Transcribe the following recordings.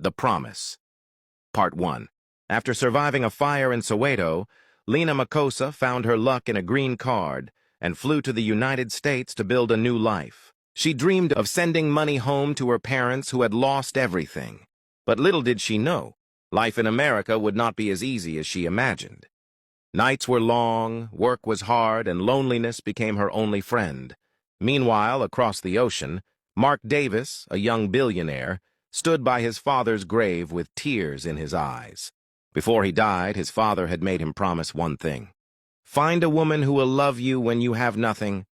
The Promise. Part 1. After surviving a fire in Soweto, Lena Makossa found her luck in a green card and flew to the United States to build a new life. She dreamed of sending money home to her parents who had lost everything. But little did she know, life in America would not be as easy as she imagined. Nights were long, work was hard, and loneliness became her only friend. Meanwhile, across the ocean, Mark Davis, a young billionaire, stood by his father's grave with tears in his eyes. Before he died, his father had made him promise one thing. Find a woman who will love you when you have nothing.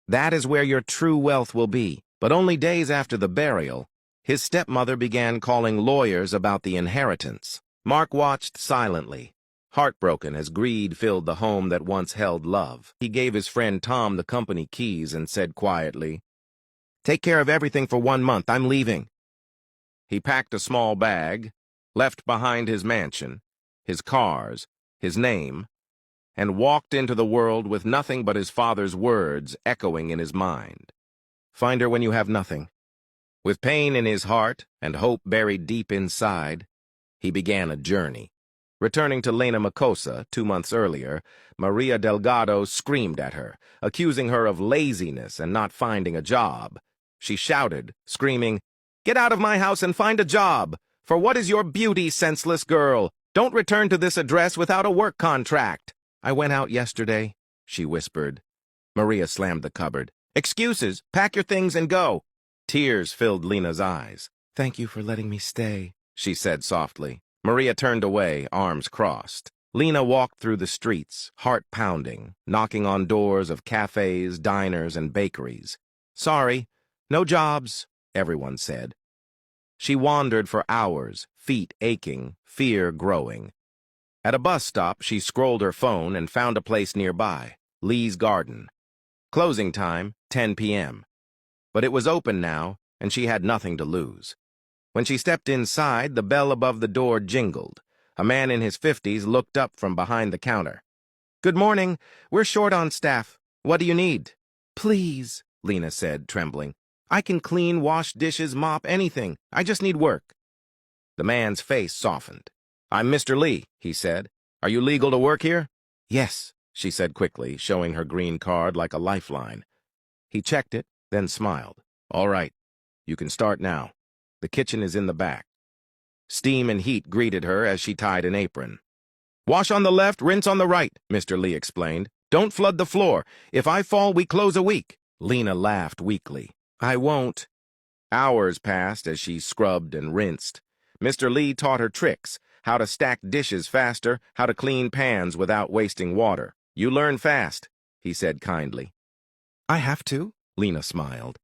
That is where your true wealth will be. But only days after the burial, his stepmother began calling lawyers about the inheritance. Mark watched silently, heartbroken as greed filled the home that once held love. He gave his friend Tom the company keys and said quietly, "Take care of everything for 1 month. I'm leaving." He packed a small bag, left behind his mansion, his cars, his name, and walked into the world with nothing but his father's words echoing in his mind. Find her when you have nothing. With pain in his heart and hope buried deep inside, he began a journey. Returning to Lena Makossa 2 months earlier, Maria Delgado screamed at her, accusing her of laziness and not finding a job. She shouted, screaming, "Get out of my house and find a job! For what is your beauty, senseless girl? Don't return to this address without a work contract." "I went out yesterday," she whispered. Maria slammed the cupboard. "Excuses! Pack your things and go!" Tears filled Lena's eyes. "Thank you for letting me stay," she said softly. Maria turned away, arms crossed. Lena walked through the streets, heart pounding, knocking on doors of cafes, diners, and bakeries. "Sorry, no jobs," everyone said. She wandered for hours, feet aching, fear growing. At a bus stop, she scrolled her phone and found a place nearby, Lee's Garden. Closing time, 10 p.m. But it was open now, and she had nothing to lose. When she stepped inside, the bell above the door jingled. A man in his 50s looked up from behind the counter. "Good morning. We're short on staff. What do you need?" "Please," Lena said, trembling. "I can clean, wash dishes, mop, anything. I just need work." The man's face softened. "I'm Mr. Lee," he said. "Are you legal to work here?" "Yes," she said quickly, showing her green card like a lifeline. He checked it, then smiled. "All right. You can start now. The kitchen is in the back." Steam and heat greeted her as she tied an apron. "Wash on the left, rinse on the right," Mr. Lee explained. "Don't flood the floor. If I fall, we close a week." Lena laughed weakly. "I won't." Hours passed as she scrubbed and rinsed. Mr. Lee taught her tricks, how to stack dishes faster, how to clean pans without wasting water. "You learn fast," he said kindly. "I have to," Lena smiled.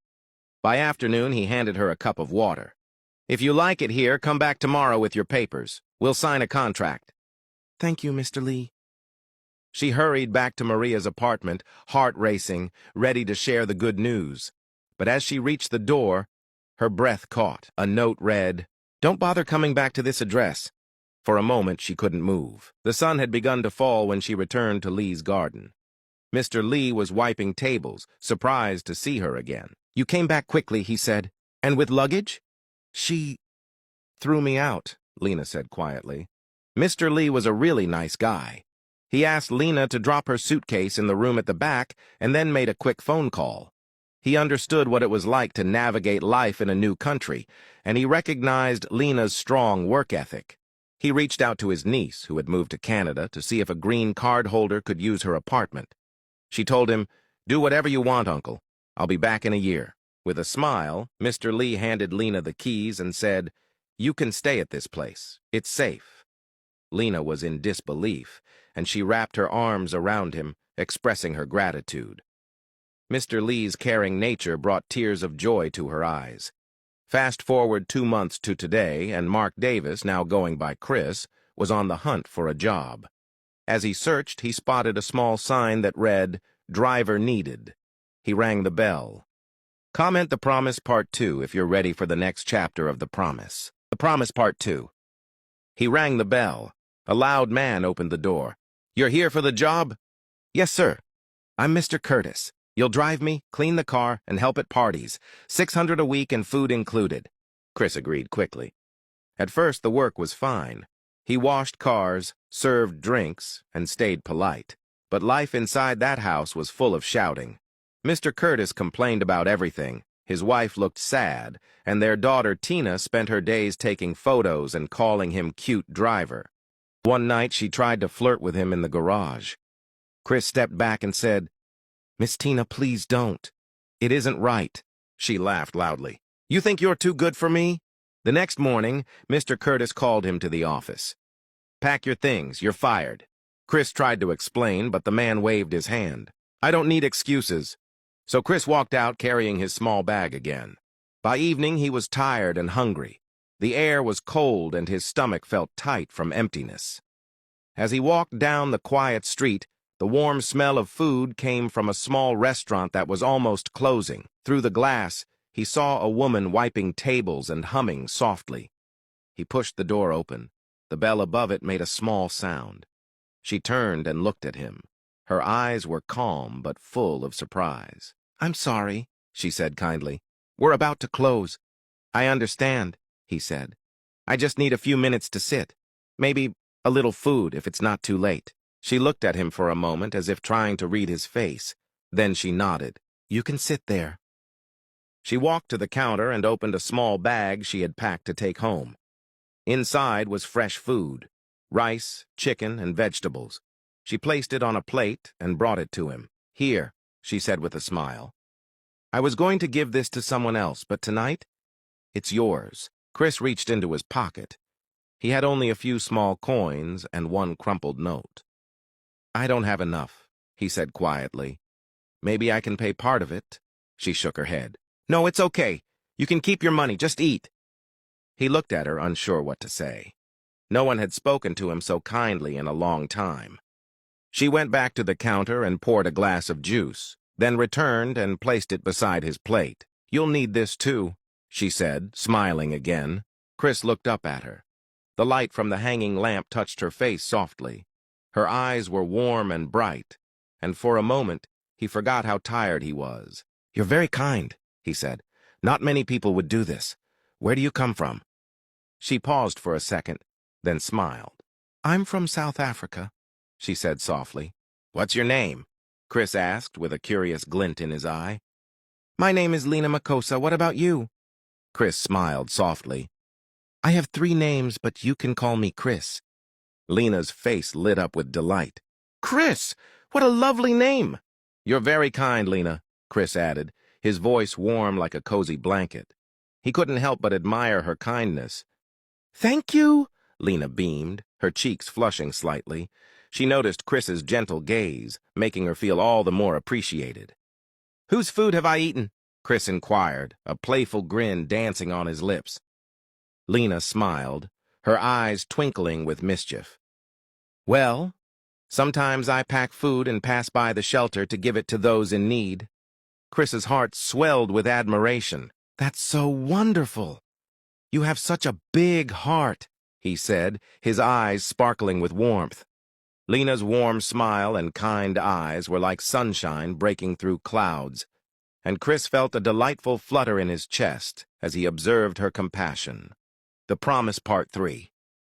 By afternoon, he handed her a cup of water. "If you like it here, come back tomorrow with your papers. We'll sign a contract." "Thank you, Mr. Lee." She hurried back to Maria's apartment, heart racing, ready to share the good news. But as she reached the door, her breath caught. A note read, "Don't bother coming back to this address." For a moment, she couldn't move. The sun had begun to fall when she returned to Lee's Garden. Mr. Lee was wiping tables, surprised to see her again. "You came back quickly," he said. "And with luggage?" "She threw me out," Lena said quietly. Mr. Lee was a really nice guy. He asked Lena to drop her suitcase in the room at the back and then made a quick phone call. He understood what it was like to navigate life in a new country, and he recognized Lena's strong work ethic. He reached out to his niece, who had moved to Canada, to see if a green card holder could use her apartment. She told him, "Do whatever you want, Uncle. I'll be back in a year." With a smile, Mr. Lee handed Lena the keys and said, "You can stay at this place. It's safe." Lena was in disbelief, and she wrapped her arms around him, expressing her gratitude. Mr. Lee's caring nature brought tears of joy to her eyes. Fast forward 2 months to today, and Mark Davis, now going by Chris, was on the hunt for a job. As he searched, he spotted a small sign that read, "Driver Needed." He rang the bell. Comment The Promise Part 2 if you're ready for the next chapter of The Promise. The Promise Part 2. He rang the bell. A loud man opened the door. "You're here for the job?" "Yes, sir. I'm Mr. Curtis. You'll drive me, clean the car, and help at parties. $600 a week and food included." Chris agreed quickly. At first, the work was fine. He washed cars, served drinks, and stayed polite. But life inside that house was full of shouting. Mr. Curtis complained about everything. His wife looked sad, and their daughter Tina spent her days taking photos and calling him cute driver. One night, she tried to flirt with him in the garage. Chris stepped back and said, "Miss Tina, please don't. It isn't right." She laughed loudly. "You think you're too good for me?" The next morning, Mr. Curtis called him to the office. "Pack your things, you're fired." Chris tried to explain, but the man waved his hand. "I don't need excuses." So Chris walked out carrying his small bag again. By evening, he was tired and hungry. The air was cold and his stomach felt tight from emptiness. As he walked down the quiet street, the warm smell of food came from a small restaurant that was almost closing. Through the glass, he saw a woman wiping tables and humming softly. He pushed the door open. The bell above it made a small sound. She turned and looked at him. Her eyes were calm but full of surprise. "I'm sorry," she said kindly. "We're about to close." "I understand," he said. "I just need a few minutes to sit. Maybe a little food if it's not too late." She looked at him for a moment as if trying to read his face. Then she nodded. "You can sit there." She walked to the counter and opened a small bag she had packed to take home. Inside was fresh food, rice, chicken, and vegetables. She placed it on a plate and brought it to him. "Here," she said with a smile. "I was going to give this to someone else, but tonight, it's yours." Chris reached into his pocket. He had only a few small coins and one crumpled note. "I don't have enough," he said quietly. "Maybe I can pay part of it." She shook her head. "No, it's okay. You can keep your money. Just eat." He looked at her, unsure what to say. No one had spoken to him so kindly in a long time. She went back to the counter and poured a glass of juice, then returned and placed it beside his plate. "You'll need this too," she said, smiling again. Chris looked up at her. The light from the hanging lamp touched her face softly. Her eyes were warm and bright, and for a moment he forgot how tired he was. "You're very kind," he said. "Not many people would do this. Where do you come from?" She paused for a second, then smiled. "I'm from South Africa," she said softly. "What's your name?" Chris asked with a curious glint in his eye. "My name is Lena Makosa. What about you?" Chris smiled softly. "I have 3 names, but you can call me Chris." Lena's face lit up with delight. "Chris! What a lovely name!" "You're very kind, Lena," Chris added, his voice warm like a cozy blanket. He couldn't help but admire her kindness. "Thank you," Lena beamed, her cheeks flushing slightly. She noticed Chris's gentle gaze, making her feel all the more appreciated. "Whose food have I eaten?" Chris inquired, a playful grin dancing on his lips. Lena smiled, her eyes twinkling with mischief. "Well, sometimes I pack food and pass by the shelter to give it to those in need." Chris's heart swelled with admiration. "That's so wonderful. You have such a big heart," he said, his eyes sparkling with warmth. Lena's warm smile and kind eyes were like sunshine breaking through clouds, and Chris felt a delightful flutter in his chest as he observed her compassion. The Promise Part 3.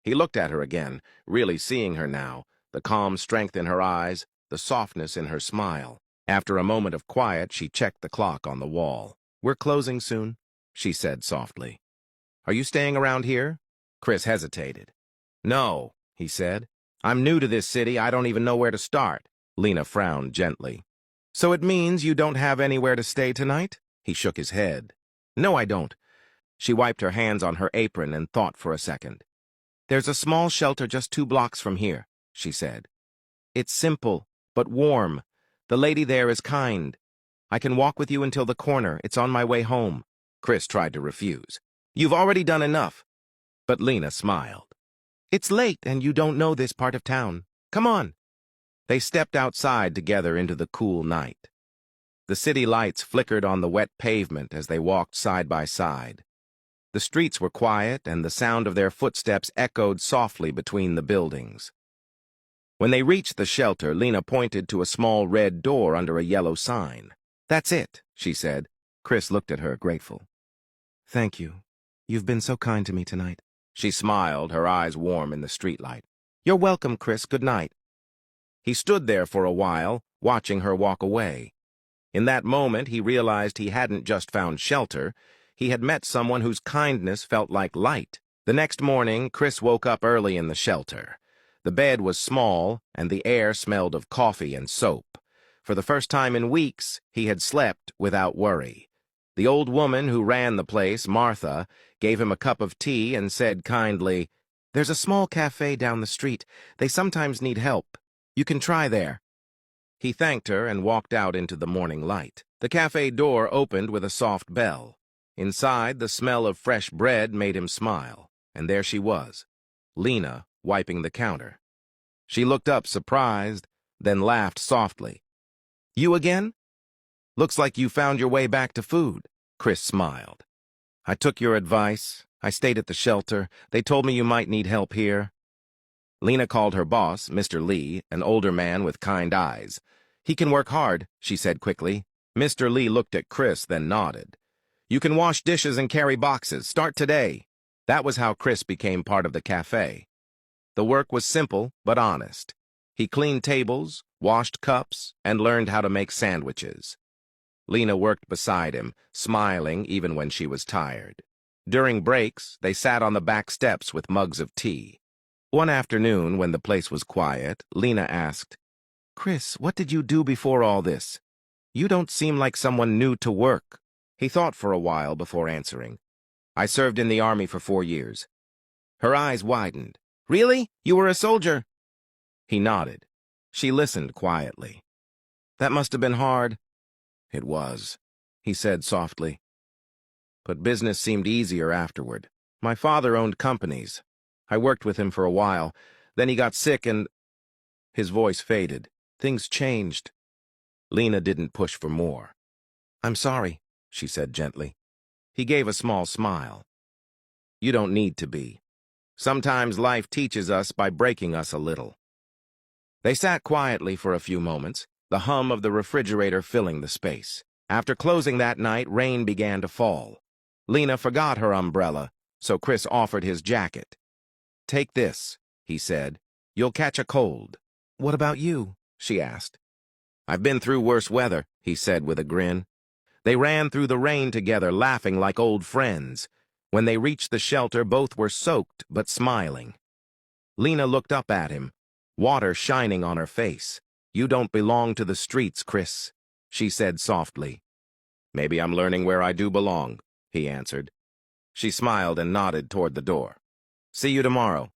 He looked at her again, really seeing her now, the calm strength in her eyes, the softness in her smile. After a moment of quiet, she checked the clock on the wall. "We're closing soon," she said softly. "Are you staying around here?" Chris hesitated. "No," he said. "I'm new to this city. I don't even know where to start." Lena frowned gently. "So it means you don't have anywhere to stay tonight?" He shook his head. "No, I don't." She wiped her hands on her apron and thought for a second. "There's a small shelter just 2 blocks from here," she said. "It's simple, but warm. The lady there is kind. I can walk with you until the corner. It's on my way home." Chris tried to refuse. "You've already done enough." But Lena smiled. "It's late and you don't know this part of town. Come on." They stepped outside together into the cool night. The city lights flickered on the wet pavement as they walked side by side. The streets were quiet, and the sound of their footsteps echoed softly between the buildings. When they reached the shelter, Lena pointed to a small red door under a yellow sign. "That's it," she said. Chris looked at her, grateful. "Thank you. You've been so kind to me tonight." She smiled, her eyes warm in the streetlight. "You're welcome, Chris. Good night." He stood there for a while, watching her walk away. In that moment, he realized he hadn't just found shelter. He had met someone whose kindness felt like light. The next morning, Chris woke up early in the shelter. The bed was small, and the air smelled of coffee and soap. For the first time in weeks, he had slept without worry. The old woman who ran the place, Martha, gave him a cup of tea and said kindly, "There's a small cafe down the street. They sometimes need help. You can try there." He thanked her and walked out into the morning light. The cafe door opened with a soft bell. Inside, the smell of fresh bread made him smile, and there she was, Lena, wiping the counter. She looked up surprised, then laughed softly. "You again? Looks like you found your way back to food." Chris smiled. "I took your advice. I stayed at the shelter. They told me you might need help here." Lena called her boss, Mr. Lee, an older man with kind eyes. "He can work hard," she said quickly. Mr. Lee looked at Chris, then nodded. "You can wash dishes and carry boxes. Start today." That was how Chris became part of the cafe. The work was simple but honest. He cleaned tables, washed cups, and learned how to make sandwiches. Lena worked beside him, smiling even when she was tired. During breaks, they sat on the back steps with mugs of tea. One afternoon, when the place was quiet, Lena asked, "Chris, what did you do before all this? You don't seem like someone new to work." He thought for a while before answering. "I served in the army for 4 years." Her eyes widened. "Really? You were a soldier?" He nodded. She listened quietly. "That must have been hard." "It was," he said softly. "But business seemed easier afterward. My father owned companies. I worked with him for a while. Then he got sick and—" His voice faded. "Things changed." Lena didn't push for more. "I'm sorry," she said gently. He gave a small smile. "You don't need to be. Sometimes life teaches us by breaking us a little." They sat quietly for a few moments, the hum of the refrigerator filling the space. After closing that night, rain began to fall. Lena forgot her umbrella, so Chris offered his jacket. "Take this," he said. "You'll catch a cold." "What about you?" she asked. "I've been through worse weather," he said with a grin. They ran through the rain together, laughing like old friends. When they reached the shelter, both were soaked but smiling. Lena looked up at him, water shining on her face. "You don't belong to the streets, Chris," she said softly. "Maybe I'm learning where I do belong," he answered. She smiled and nodded toward the door. "See you tomorrow."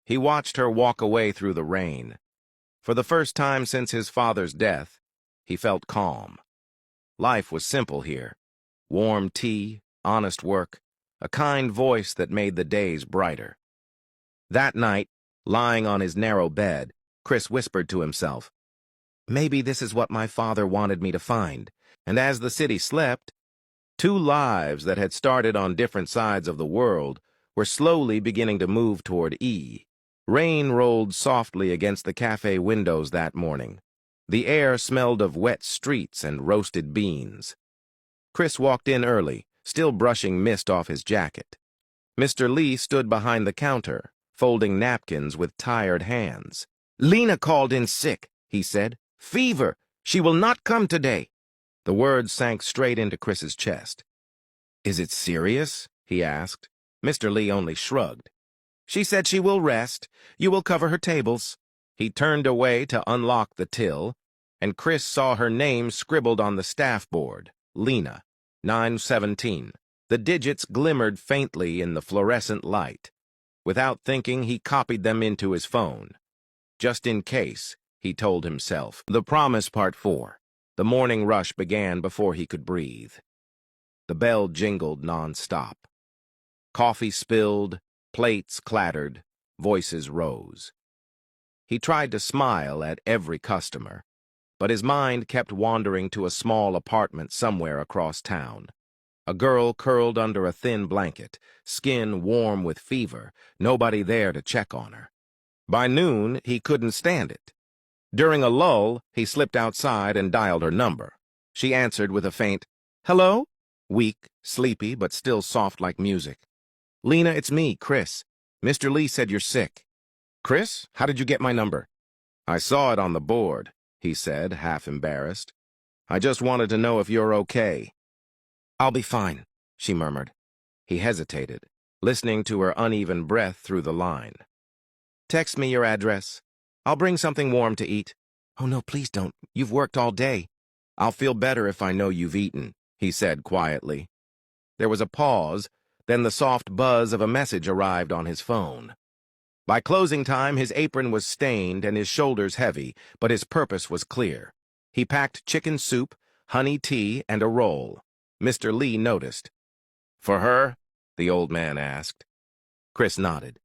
He watched her walk away through the rain. For the first time since his father's death, he felt calm. Life was simple here. Warm tea, honest work, a kind voice that made the days brighter. That night, lying on his narrow bed, Chris whispered to himself, "Maybe this is what my father wanted me to find." And as the city slept, two lives that had started on different sides of the world were slowly beginning to move toward E. Rain rolled softly against the cafe windows that morning. The air smelled of wet streets and roasted beans. Chris walked in early, still brushing mist off his jacket. Mr. Lee stood behind the counter, folding napkins with tired hands. "Lena called in sick," he said. "Fever. She will not come today." The words sank straight into Chris's chest. "Is it serious?" he asked. Mr. Lee only shrugged. "She said she will rest. You will cover her tables." He turned away to unlock the till, and Chris saw her name scribbled on the staff board, Lena, 917. The digits glimmered faintly in the fluorescent light. Without thinking, he copied them into his phone. Just in case, he told himself. The Promise Part 4. The morning rush began before he could breathe. The bell jingled non-stop. Coffee spilled, plates clattered, voices rose. He tried to smile at every customer, but his mind kept wandering to a small apartment somewhere across town. A girl curled under a thin blanket, skin warm with fever, nobody there to check on her. By noon, he couldn't stand it. During a lull, he slipped outside and dialed her number. She answered with a faint, "Hello?" Weak, sleepy, but still soft like music. Lena, it's me, Chris. Mr. Lee said you're sick. Chris, how did you get my number? I saw it on the board, he said, half embarrassed. I just wanted to know if you're okay. I'll be fine, she murmured. He hesitated, listening to her uneven breath through the line. Text me your address. I'll bring something warm to eat. Oh, no, please don't. You've worked all day. I'll feel better if I know you've eaten, he said quietly. There was a pause, then the soft buzz of a message arrived on his phone. By closing time, his apron was stained and his shoulders heavy, but his purpose was clear. He packed chicken soup, honey tea, and a roll. Mr. Lee noticed. For her? The old man asked. Chris nodded.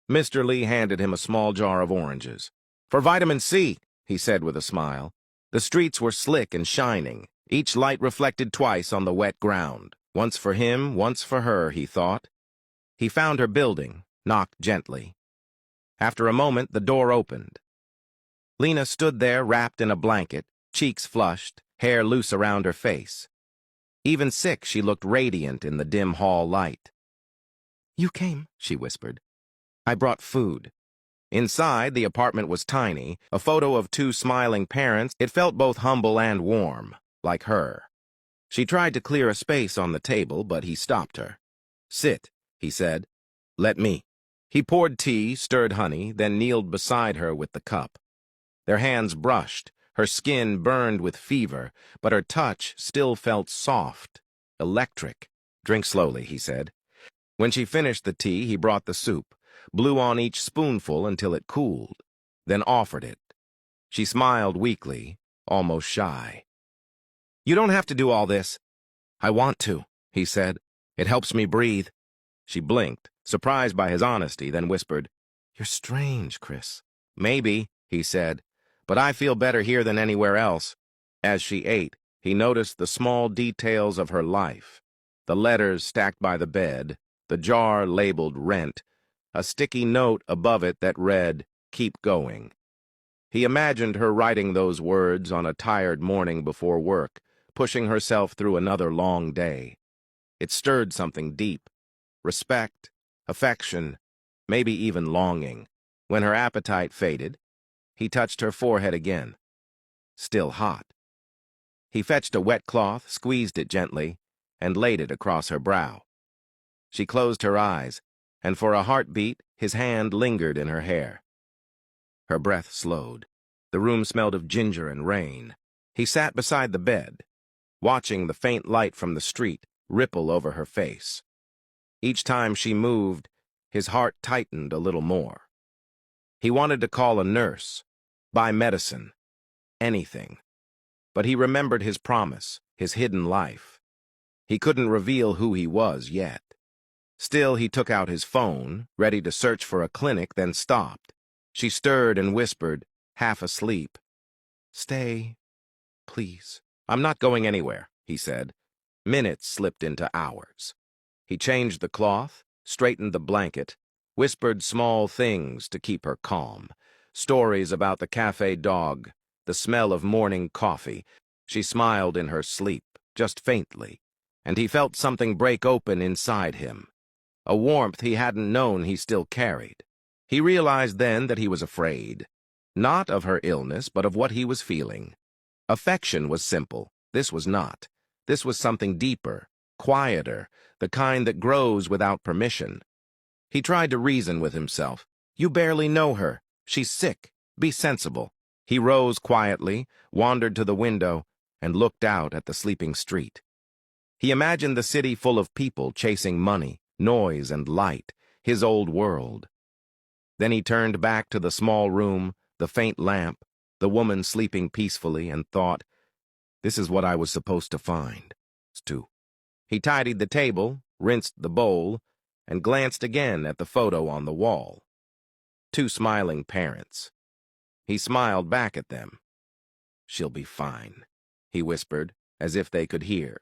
Mr. Lee handed him a small jar of oranges. For vitamin C, he said with a smile. The streets were slick and shining, each light reflected twice on the wet ground. Once for him, once for her, he thought. He found her building, knocked gently. After a moment, the door opened. Lena stood there wrapped in a blanket, cheeks flushed, hair loose around her face. Even sick, she looked radiant in the dim hall light. You came, she whispered. I brought food. Inside, the apartment was tiny, a photo of two smiling parents. It felt both humble and warm, like her. She tried to clear a space on the table, but he stopped her. Sit, he said. Let me. He poured tea, stirred honey, then kneeled beside her with the cup. Their hands brushed, her skin burned with fever, but her touch still felt soft, electric. Drink slowly, he said. When she finished the tea, he brought the soup, blew on each spoonful until it cooled, then offered it. She smiled weakly, almost shy. You don't have to do all this. I want to, he said. It helps me breathe. She blinked, surprised by his honesty, then whispered, You're strange, Chris. Maybe, he said, but I feel better here than anywhere else. As she ate, he noticed the small details of her life. The letters stacked by the bed, the jar labeled rent, a sticky note above it that read, Keep going. He imagined her writing those words on a tired morning before work, pushing herself through another long day. It stirred something deep. Respect, affection, maybe even longing. When her appetite faded, he touched her forehead again. Still hot. He fetched a wet cloth, squeezed it gently, and laid it across her brow. She closed her eyes, and for a heartbeat, his hand lingered in her hair. Her breath slowed. The room smelled of ginger and rain. He sat beside the bed, watching the faint light from the street ripple over her face. Each time she moved, his heart tightened a little more. He wanted to call a nurse, buy medicine, anything. But he remembered his promise, his hidden life. He couldn't reveal who he was yet. Still, he took out his phone, ready to search for a clinic, then stopped. She stirred and whispered, half asleep. Stay, please. I'm not going anywhere, he said. Minutes slipped into hours. He changed the cloth, straightened the blanket, whispered small things to keep her calm. Stories about the cafe dog, the smell of morning coffee. She smiled in her sleep, just faintly, and he felt something break open inside him. A warmth he hadn't known he still carried. He realized then that he was afraid, not of her illness, but of what he was feeling. Affection was simple. This was not. This was something deeper, quieter, the kind that grows without permission. He tried to reason with himself. You barely know her. She's sick. Be sensible. He rose quietly, wandered to the window, and looked out at the sleeping street. He imagined the city full of people chasing money, noise, and light, his old world. Then he turned back to the small room, the faint lamp, the woman sleeping peacefully, and thought, this is what I was supposed to find. He tidied the table, rinsed the bowl, and glanced again at the photo on the wall. Two smiling parents. He smiled back at them. She'll be fine, he whispered, as if they could hear.